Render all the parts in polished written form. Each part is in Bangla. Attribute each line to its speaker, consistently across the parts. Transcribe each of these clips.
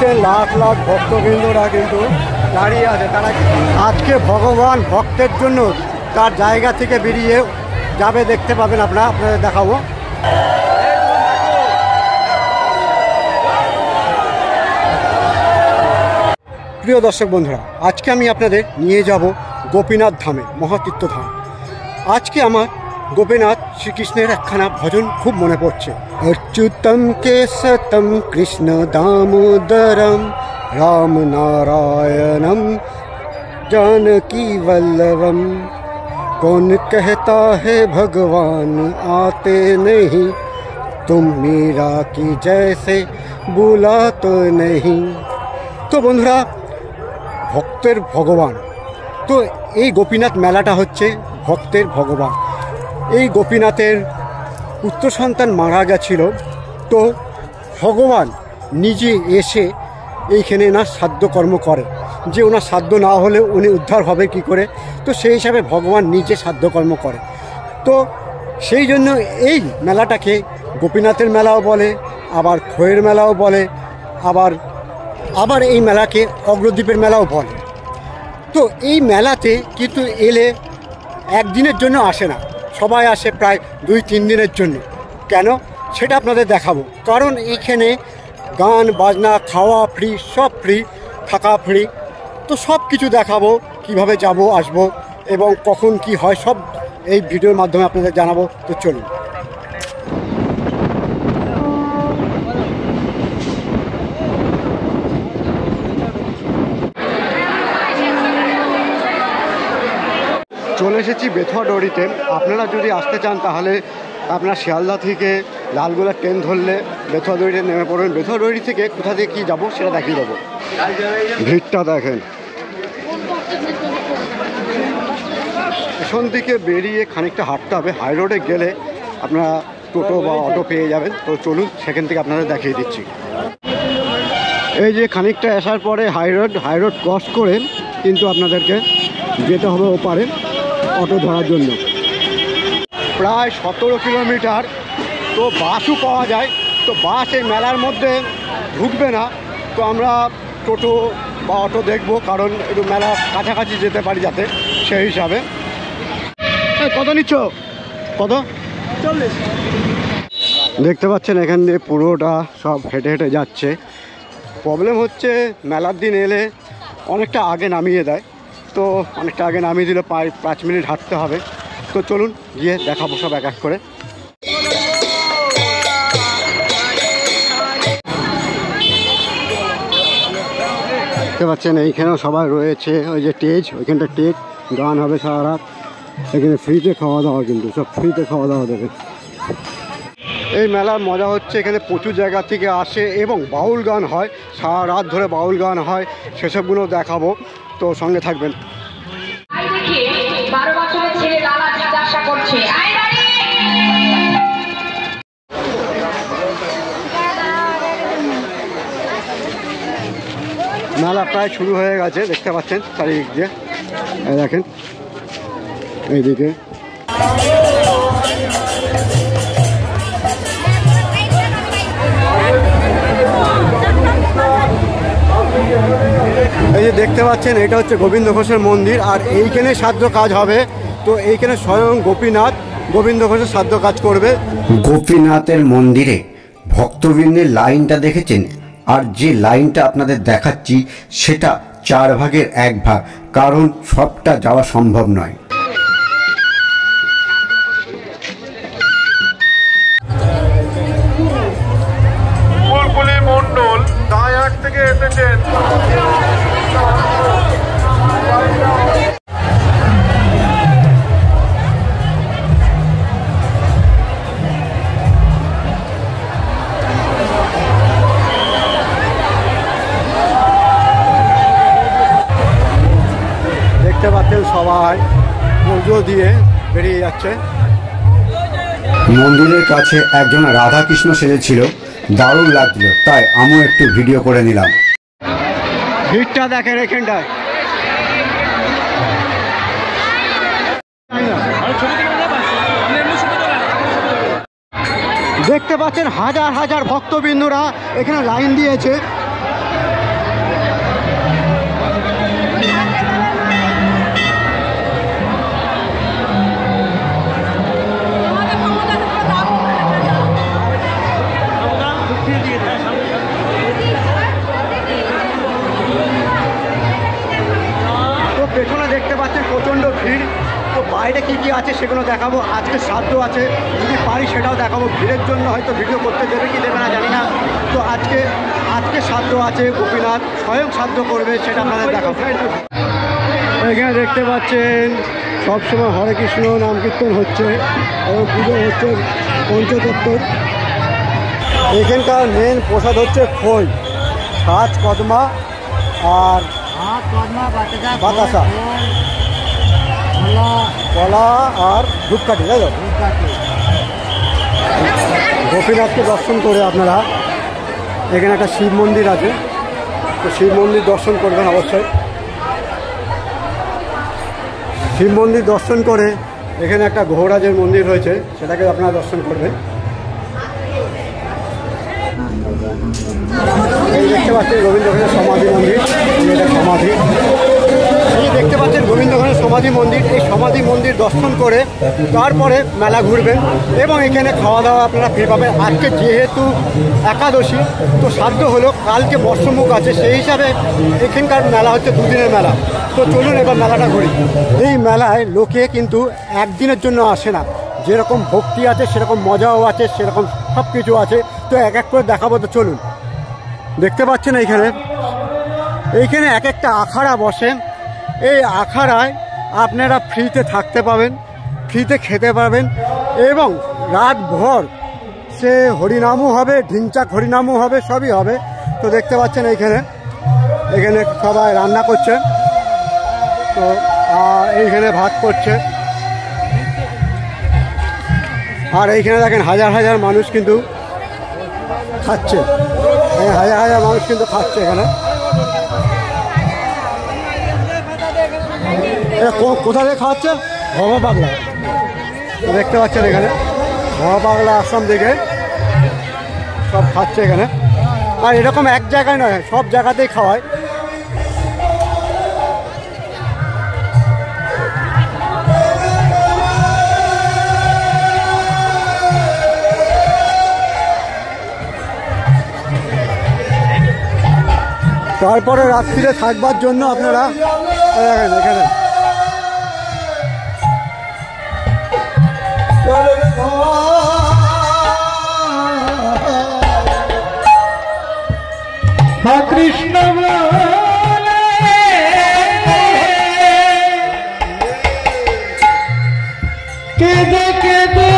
Speaker 1: পাচ্ছেন লাখ লাখ ভক্তবৃন্দরা কিন্তু দাঁড়িয়ে আছে। তারা আজকে ভগবান ভক্তের জন্য তার জায়গা থেকে বেরিয়ে যাবে, দেখতে পাবেন আপনাদের দেখাবো। প্রিয় দর্শক বন্ধুরা, আজকে আমি আপনাদের নিয়ে যাব গোপীনাথ ধামে, মহাতীর্থ ধাম। আজকে আমার গোপীনাথ শ্রীকৃষ্ণের একখানা ভজন খুব মনে পড়ছে। অচ্যুতম কেশতম কৃষ্ণ দামোদরম রাম নারায়ণম जानकी वल्लभम कौन कहता है भगवान आते नहीं तुम मीरा की जैसे बुला तो नहीं। तो বন্ধুরা, ভক্তের ভগবান, তো এই গোপীনাথ মেলাটা হচ্ছে ভক্তের ভগবান। এই গোপীনাথের পুত্র সন্তান মারা গেছিল, তো ভগবান নিজে এসে এইখানে না সাধ্যকর্ম করে, যে ওনার সাধ্য না হলে উনি উদ্ধার হবে কি করে। তো সেই হিসাবে ভগবান নিজে সাধ্যকর্ম করে। তো সেই জন্য এই মেলাটাকে গোপীনাথের মেলাও বলে, আবার খোয়ের মেলাও বলে, আবার এই মেলাকে অগ্রদ্বীপের মেলাও বলে। তো এই মেলাতে কিন্তু এলে একদিনের জন্য আসে না, সবাই আসে প্রায় 2-3 দিনের জন্য। কেন সেটা আপনাদের দেখাবো। কারণ এইখানে গান বাজনা, খাওয়া ফ্রি, সব ফ্রি, থাকা ফ্রি। তো সব কিছু দেখাবো, কিভাবে যাব আসব এবং কখন কি হয় সব এই ভিডিওর মাধ্যমে আপনাদের জানাবো। তো চলুন। চলে এসেছি বেথুয়া ডোরিতে। আপনারা যদি আসতে চান তাহলে আপনার শিয়ালদা থেকে লালগোলা ট্রেন ধরলে বেথুয়া ডোরিতে নেমে পড়বেন। বেথুয়া ডোরি থেকে কোথা থেকে কী যাবো সেটা দেখিয়ে দেবো। ভিড়টা দেখেন। পেছন দিকে বেরিয়ে খানিকটা হাঁটতে হবে। হাই রোডে গেলে আপনারা টোটো বা অটো পেয়ে যাবেন। তো চলুন সেখান থেকে আপনাদের দেখিয়ে দিচ্ছি। এই যে খানিকটা আসার পরে হাই রোড ক্রস করে কিন্তু আপনাদেরকে যেতে হবে ওপারে অটো ধরার জন্য। প্রায় 17 কিলোমিটার। তো বাসও পাওয়া যায়। তো বাস এই মেলার মধ্যে ঢুকবে না, তো আমরা টোটো বা অটো দেখবো, কারণ একটু মেলা কাছাকাছি যেতে পারি যাতে, সেই হিসাবে। কত নিচ্ছ? কত? 40। দেখতে পাচ্ছেন এখান দিয়ে পুরোটা সব হেঁটে হেঁটে যাচ্ছে। প্রবলেম হচ্ছে মেলার দিন এলে অনেকটা আগে নামিয়ে দেয়। তো অনেকটা আগে নামিয়ে দিলে 5 মিনিট হাঁটতে হবে। তো চলুন গিয়ে দেখাবো সব এক এক করে। দেখতে পাচ্ছেন এইখানেও সবাই রয়েছে। ওই যে স্টেজ, ওইখানটা স্টেজ, গান হবে সারা রাত। এখানে ফ্রিতে খাওয়া দাওয়া, কিন্তু সব ফ্রিতে খাওয়া দাওয়া দেবে। এই মেলার মজা হচ্ছে এখানে প্রচুর জায়গা থেকে আসে এবং বাউল গান হয়, সারা রাত ধরে বাউল গান হয়, সেসবগুলো দেখাবো। তো সঙ্গে থাকবেন। মেলা প্রায় শুরু হয়ে গেছে, দেখতে পাচ্ছেন চারিদিক দিয়ে। দেখেন এইদিকে এই যে দেখতে পাচ্ছেন, এটা হচ্ছে গোবিন্দ ঘোষের মন্দির। আর এইখানে শ্রাদ্ধ কাজ হবে। তো এইখানে স্বয়ং গোবিন্দ ঘোষের শ্রাদ্ধ কাজ করবে।
Speaker 2: গোপীনাথের মন্দিরে ভক্তবৃন্দের লাইনটা দেখেছেন? আর যে লাইনটা আপনাদের দেখাচ্ছি সেটা 4 ভাগের 1 ভাগ, কারণ সবটা যাওয়া সম্ভব নয়।
Speaker 3: বুলবুলি মণ্ডল দায়ার থেকে এসেছেন।
Speaker 1: দেখতে পাচ্ছেন সবাই পুজো দিয়ে বেরিয়ে যাচ্ছে।
Speaker 2: মন্দিরের কাছে একজন রাধাকৃষ্ণ সেজেছিল, দারুণ লাগছিল, তাই আমিও একটু ভিডিও করে নিলাম।
Speaker 1: ভিড়টা দেখেন এখানটায়। দেখতে পাচ্ছেন হাজার হাজার ভক্তবৃন্দরা এখানে লাইন দিয়েছে। ভিড়। তো বাইরে কী কী আছে সেগুলো দেখাবো, আজকে শ্রাদ্ধ আছে, যদি পারি সেটাও দেখাবো। ভিড়ের জন্য হয়তো ভিডিও করতে দেবে কি দেবে না জানি না। তো আজকে শ্রাদ্ধ আছে, গোপীনাথ স্বয়ং শ্রাদ্ধ করবে, সেটা আপনাদের দেখাবো। এখানে দেখতে পাচ্ছেন সবসময় হরে কৃষ্ণ নাম কীর্তন হচ্ছে এবং পুজো হচ্ছে পঞ্চতত্ত্বর। এখানকার মেন প্রসাদ হচ্ছে খই, সাজ কদমা আর বাতাসা, কলা আর ধূপকাঠি, তাই তো? গোপীনাথকে দর্শন করে আপনারা, এখানে একটা শিব মন্দির আছে, তো শিব মন্দির দর্শন করবেন অবশ্যই। শিব মন্দির দর্শন করে এখানে একটা গহরাজের মন্দির রয়েছে, সেটাকে আপনারা দর্শন করবেন। এই দেখতে পাচ্ছেন গোবিন্দগঞ্জের সমাধি মন্দির, এটা সমাধি। এই দেখতে পাচ্ছেন গোবিন্দগঞ্জের সমাধি মন্দির। এই সমাধি মন্দির দর্শন করে তারপরে মেলা ঘুরবেন এবং এখানে খাওয়া দাওয়া আপনারা ফ্রি পাবেন। আজকে যেহেতু একাদশী, তো শ্রাদ্ধ হলো, কালকে বর্ষমুখ আছে, সেই হিসাবে এখানকার মেলা হচ্ছে দুদিনের মেলা। তো চলুন এবার মেলাটা ঘুরি। এই মেলায় লোকে কিন্তু একদিনের জন্য আসে না, যেরকম ভক্তি আছে সেরকম মজাও আছে, সেরকম সব কিছু আছে। তো এক এক করে দেখাবো, তো চলুন। দেখতে পাচ্ছেন এইখানে এক একটা আখাড়া বসে। এই আখাড়ায় আপনারা ফ্রিতে থাকতে পাবেন, ফ্রিতে খেতে পাবেন এবং রাতভর সে হরিনামও হবে, ঢিংচাক হরিনামও হবে, সবই হবে। তো দেখতে পাচ্ছেন এইখানে সবাই রান্না করছে, তো এইখানে ভাত করছে। আর এইখানে দেখেন হাজার হাজার মানুষ কিন্তু খাচ্ছে, হাজার হাজার মানুষ কিন্তু খাচ্ছে এখানে। কোথা থেকে খাওয়াচ্ছে? ভবা পাগলা। দেখতে পাচ্ছেন এখানে ভবা পাগলা আশ্রম থেকে সব খাচ্ছে এখানে। আর এরকম এক জায়গায় নয়, সব জায়গাতেই খাওয়ায়। তারপরে রাত্রিরে থাকবার জন্য আপনারা এখানে
Speaker 4: কৃষ্ণ কেদে কেদে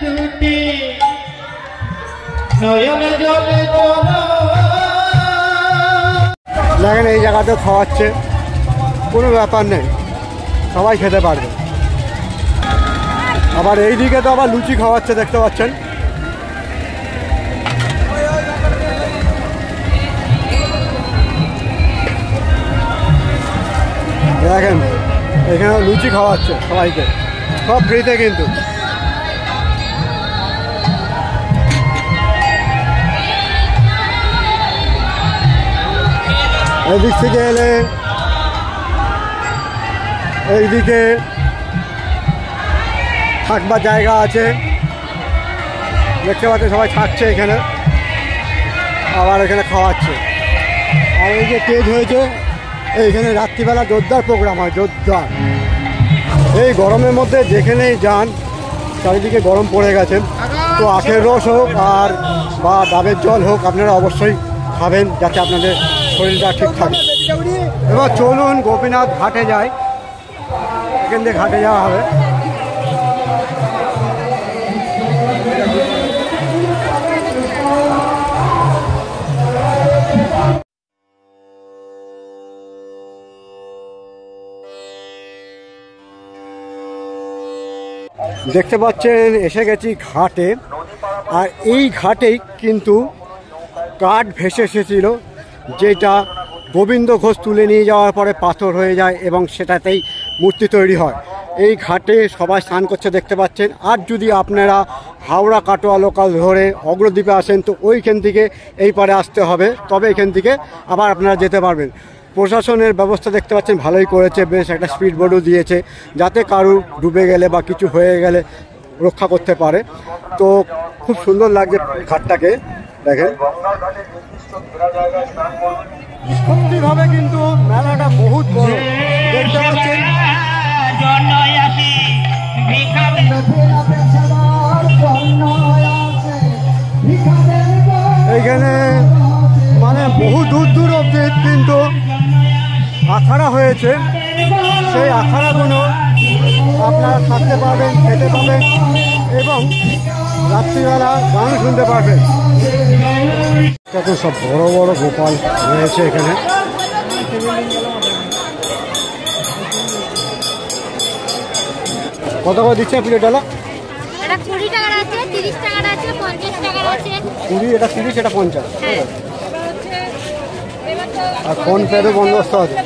Speaker 4: দুটি নয়ন জলে
Speaker 1: দেখেন এই জায়গাতেও খাওয়াচ্ছে, কোনো ব্যাপার নেই, সবাই খেতে পারবে। আবার এই দিকে তো আবার লুচি খাওয়াচ্ছে, দেখতে পাচ্ছেন। দেখেন এখানে লুচি খাওয়াচ্ছে সবাইকে, সব ফ্রিতে কিন্তু। এদিক থেকে এলে এইদিকে থাকবার জায়গা আছে, দেখতে পাচ্ছেন সবাই থাকছে এখানে, আবার এখানে খাওয়াচ্ছে। আর এই যে স্টেজ হয়েছে, এইখানে রাত্রিবেলা জোরদার প্রোগ্রাম হয়, জোরদার। এই গরমের মধ্যে যেখানেই যান চারিদিকে গরম পড়ে গেছে, তো আখের রস হোক আর বা ডাবের জল হোক আপনারা অবশ্যই খাবেন, যাতে আপনাদের শরীরটা ঠিক থাকে। এবার চলুন গোপীনাথ ঘাটে যাই, এখান থেকে ঘাটে যাওয়া হবে। দেখতে পাচ্ছেন এসে গেছি ঘাটে, আর এই ঘাটেই কিন্তু কাঠ ভেসে এসেছিল, যেটা গোবিন্দ ঘোষ তুলে নিয়ে যাওয়ার পরে পাথর হয়ে যায় এবং সেটাতেই মূর্তি তৈরি হয়। এই ঘাটে সবাই স্নান করছে দেখতে পাচ্ছেন। আর যদি আপনারা হাওড়া কাটোয়া লোকাল ধরে অগ্রদ্বীপে আসেন, তো ওইখান থেকে এই পারে আসতে হবে, তবে এখান থেকে আবার আপনারা যেতে পারবেন। প্রশাসনের ব্যবস্থা দেখতে পাচ্ছেন ভালোই করেছে, বেশ একটা স্পিড বোটও দিয়েছে, যাতে কারু ডুবে গেলে বা কিছু হয়ে গেলে রক্ষা করতে পারে। তো খুব সুন্দর লাগছে ঘাটটাকে, দেখেন। সত্যিভাবে কিন্তু মেলাটা বহুত বড় দেখতে পাচ্ছেন। এইখানে মানে বহু দূর দূর অব্দি কিন্তু আখাড়া হয়েছে। সেই আখাড়াগুলো আপনারা থাকতে পারবেন, খেতে পাবেন এবং রাত্রিবেলা গান শুনতে পারবেন। সব বড় বড় গোপাল রয়েছে এখানে। কত করে দিচ্ছে প্লেট ডালা?
Speaker 5: এটা 20 টাকার আছে, 30 টাকার আছে, 50 টাকার আছে।
Speaker 1: 20, এটা 30, এটা 50। আর ফোন পেরও বন্দোবস্ত আছে।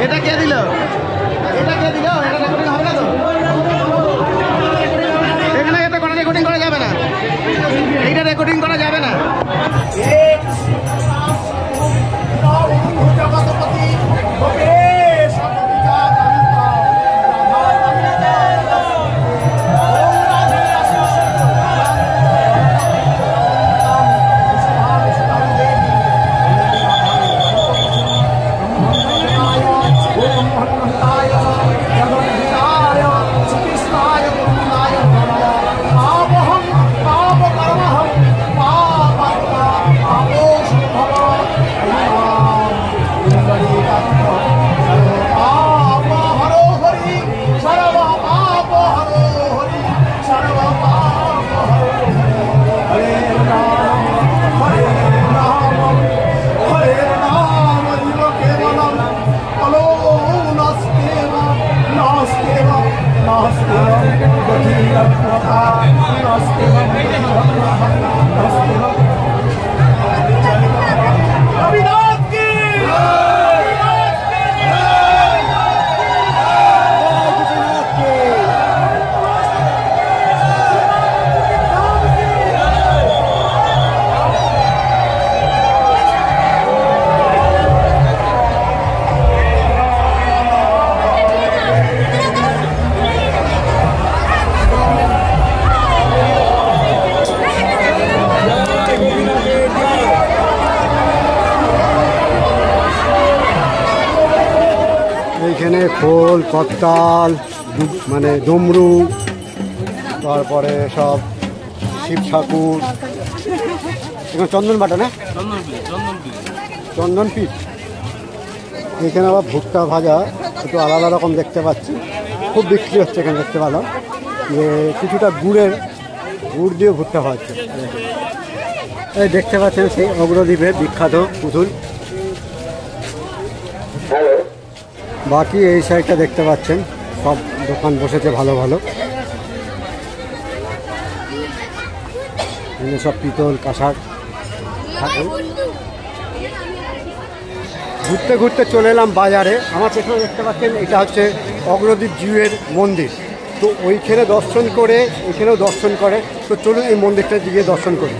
Speaker 6: এটা কে দিল? এটা কে দিল? এটা রেকর্ডিং হবে না তো? এখানে এটা কোনো রেকর্ডিং করা যাবে না। এইটা রেকর্ডিং করা যাবে না।
Speaker 1: এইখানে খোল, করতাল, মানে ডমরু, তারপরে সব শিব ঠাকুর, এখানে চন্দন বাটা না, চন্দন পিঠ। এখানে আবার ভুট্টা ভাজা একটু আলাদা রকম দেখতে পাচ্ছি, খুব বিক্রি হচ্ছে এখানে। দেখতে পেলাম যে কিছুটা গুড় দিয়ে ভুট্টা ভাজছে। এই দেখতে পাচ্ছেন সেই অগ্রদ্বীপের বিখ্যাত পুতুল। বাকি এই সাইডটা দেখতে পাচ্ছেন সব দোকান বসেছে ভালো ভালো। সব পিতল কাঁসার ঠাকুর। ঘুরতে ঘুরতে চলে এলাম বাজারে। আমার পেছনে দেখতে পাচ্ছেন এটা হচ্ছে অগ্রদ্বীপ জিউয়ের মন্দির। তো ওইখানে দর্শন করে এখানেও দর্শন করে। তো চলুন এই মন্দিরটা গিয়ে দর্শন করি।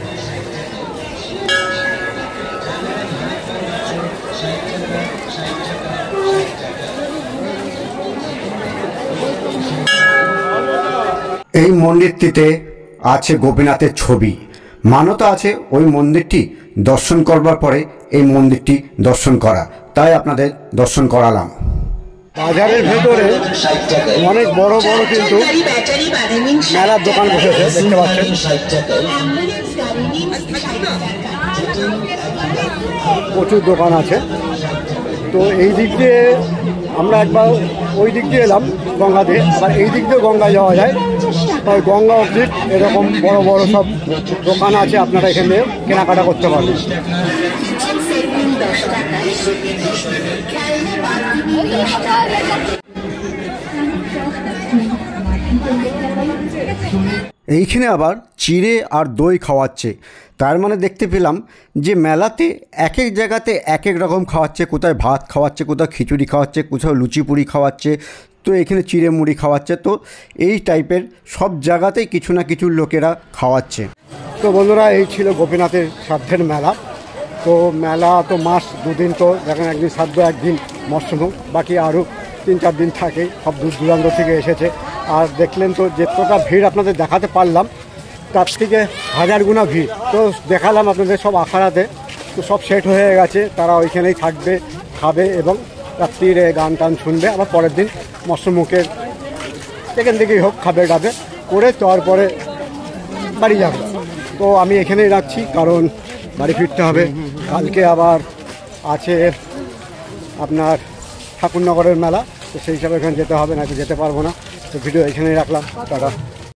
Speaker 2: এই মন্দিরটিতে আছে গোপীনাথের ছবি। মান্যতা আছে ওই মন্দিরটি দর্শন করবার পরে এই মন্দিরটি দর্শন করা, তাই আপনাদের দর্শন করালাম।
Speaker 1: বাজারের ভেতরে অনেক বড় বড় কিন্তু মেলার দোকান বসেছে, দেখতে পাচ্ছেন। প্রচুর দোকান আছে। তো এই দিক দিয়ে আমরা একবার ওই দিক দিয়ে এলাম গঙ্গা দিয়ে, আবার এই দিক দিয়ে গঙ্গায় যাওয়া যায়। তাই গঙ্গা অবধি এরকম বড় বড় সব দোকান আছে, আপনারা এখানে কেনাকাটা করতে পারবেন।
Speaker 2: এইখানে আবার চিড়ে আর দই খাওয়াচ্ছে। তার মানে দেখতে পেলাম যে মেলাতে এক এক জায়গাতে এক এক রকম খাওয়াচ্ছে। কোথায় ভাত খাওয়াচ্ছে, কোথাও খিচুড়ি খাওয়াচ্ছে, কোথাও লুচি পুরি খাওয়াচ্ছে, তো এখানে চিড়ে মুড়ি খাওয়াচ্ছে। তো এই টাইপের সব জায়গাতেই কিছু না কিছু লোকেরা খাওয়াচ্ছে।
Speaker 1: তো বন্ধুরা, এই ছিল গোপীনাথের সাধ্যের মেলা। তো মেলা তো মাস 2 দিন, তো দেখেন একদিন শ্রাদ্ধ, একদিন মৎস্যভোগ, বাকি আরও 3-4 দিন থাকেই। সব দূর দূরান্ত থেকে এসেছে। আর দেখলেন তো যেতটা ভিড় আপনাদের দেখাতে পারলাম, তার থেকে 1000 গুণা ভিড়। তো দেখালাম আপনাদের সব আখাড়াতে, তো সব সেট হয়ে গেছে, তারা ওইখানেই থাকবে, খাবে এবং রাত্রির গান টান শুনবে। আবার পরের দিন মৎস্যমুখের এখান থেকেই হোক খাবে টাবে করে তারপরে বাড়ি যাবে। তো আমি এখানেই রাখছি, কারণ বাড়ি ফিরতে হবে। কালকে আবার আছে আপনার ঠাকুরনগরের মেলা, তো সেই হিসাবে এখানে যেতে হবে, নাকি যেতে পারবো না। তো ভিডিও এখানেই রাখলাম, টাটা।